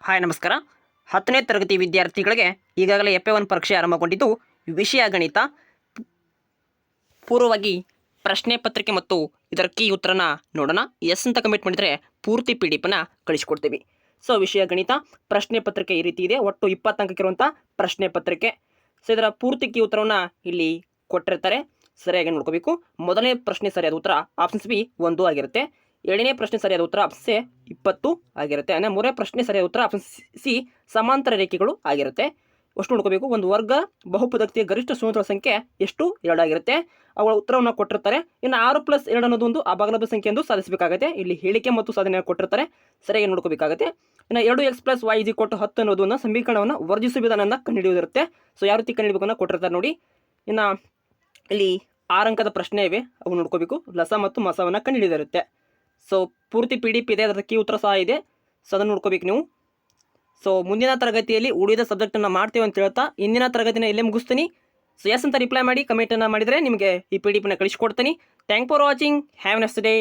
Hi ನಮಸ್ಕಾರ. 10ನೇ ತರಗತಿ ವಿದ್ಯಾರ್ಥಿಗಳಿಗೆ ಈಗಾಗಲೇ FA1 ಪರೀಕ್ಷೆ ಆರಂಭಗೊಂಡಿದ್ದು, ವಿಷಯ ಗಣಿತ ಪೂರ್ವವಾಗಿ ಪ್ರಶ್ನೆ ಪತ್ರಿಕೆ ಮತ್ತು ಇದರ ಕೀ ಉತ್ತರನ ನೋಡೋಣ. ಎಸ್ ಅಂತ ಕಮೆಂಟ್ ಮಾಡಿದರೆ ಪೂರ್ತಿ PDF ಕಳಿಸ್ಕೊಡ್ತೀವಿ. ಸೊ ವಿಷಯ ಗಣಿತ ಪ್ರಶ್ನೆ ಪತ್ರಿಕೆ ಈ ರೀತಿ ಇದೆ. ಒಟ್ಟು 20 ಅಂಕಕ್ಕಿರುವಂಥ ಪ್ರಶ್ನೆ ಪತ್ರಿಕೆ. ಸೊ ಇದರ ಪೂರ್ತಿ ಕೀ ಉತ್ತರವನ್ನು ಇಲ್ಲಿ ಕೊಟ್ಟಿರ್ತಾರೆ, ಸರಿಯಾಗಿ ನೋಡ್ಕೋಬೇಕು. ಮೊದಲನೇ ಪ್ರಶ್ನೆ ಸರಿಯಾದ ಉತ್ತರ ಆಪ್ಷನ್ಸ್ ಬಿ 1 ಆಗಿರುತ್ತೆ. ಎರಡನೇ ಪ್ರಶ್ನೆ ಸರಿಯಾದ ಉತ್ತರ ಆಪ್ಷನ್ ಸಿ 20 ಆಗಿರುತ್ತೆ. ಅಂದರೆ ಮೂರನೇ ಪ್ರಶ್ನೆ ಸರಿಯಾದ ಉತ್ತರ ಆಪ್ಷನ್ ಸಿ ಸಮಾಂತರ ರೇಖೆಗಳು ಆಗಿರುತ್ತೆ. ಅಷ್ಟು ನೋಡ್ಕೋಬೇಕು. ಒಂದು ವರ್ಗ ಬಹುಪದಕ್ತಿಯ ಗರಿಷ್ಠ ಸ್ವತಂತ್ರ ಸಂಖ್ಯೆ ಎಷ್ಟು? 2 ಆಗಿರುತ್ತೆ. ಅವುಗಳ ಉತ್ತರವನ್ನು ಕೊಟ್ಟಿರ್ತಾರೆ. ಇನ್ನು 6+2 ಅನ್ನೋದು ಒಂದು ಅಭಾಗಲಬ್ಧ ಸಂಖ್ಯೆ ಎಂದು ಸಾಧಿಸಬೇಕಾಗುತ್ತೆ. ಇಲ್ಲಿ ಹೇಳಿಕೆ ಮತ್ತು ಸಾಧನೆ ಕೊಟ್ಟಿರ್ತಾರೆ, ಸರಿಯಾಗಿ ನೋಡ್ಕೋಬೇಕಾಗುತ್ತೆ. ಇನ್ನು 2x + y = 10 ಅನ್ನೋದು ಒಂದು ಸಮೀಕರಣವನ್ನು ವರ್ಜಿಸುವ ವಿಧಾನವನ್ನು ಕಂಡುಹಿಡಿಯೋದಿರುತ್ತೆ. ಸೊ ಯಾವ ರೀತಿ ಕಂಡುಹಿಡಿಯಬೇಕನ್ನ ಕೊಟ್ಟಿರ್ತಾರೆ ನೋಡಿ. ಇನ್ನು ಇಲ್ಲಿ 6 ಅಂಕದ ಪ್ರಶ್ನೆ ಇವೆ, ಅವು ನೋಡ್ಕೋಬೇಕು. ಲಸ ಮತ್ತು ಮಸವನ್ನು ಕಂಡುಹಿಡಿದಿರುತ್ತೆ. ಸೊ ಪೂರ್ತಿ PDF ಇದೆ, ಅದರ ಕೀ ಉತ್ತರ ಸಹ ಇದೆ. ಸೊ ಅದನ್ನು ನೋಡ್ಕೋಬೇಕು ನೀವು. ಸೊ ಮುಂದಿನ ತರಗತಿಯಲ್ಲಿ ಉಳಿದ ಸಬ್ಜೆಕ್ಟನ್ನು ಮಾಡ್ತೀವಿ ಅಂತ ಹೇಳ್ತಾ ಇಂದಿನ ತರಗತಿನ ಇಲ್ಲೇ ಮುಗಿಸ್ತೀನಿ. ಸೊ ಎಸ್ ಅಂತ ರಿಪ್ಲೈ ಮಾಡಿ ಕಮೆಂಟನ್ನು ಮಾಡಿದರೆ ನಿಮಗೆ ಈ PDF ಕಳಿಸ್ಕೊಡ್ತೀನಿ. Thank for watching. Have A nice day.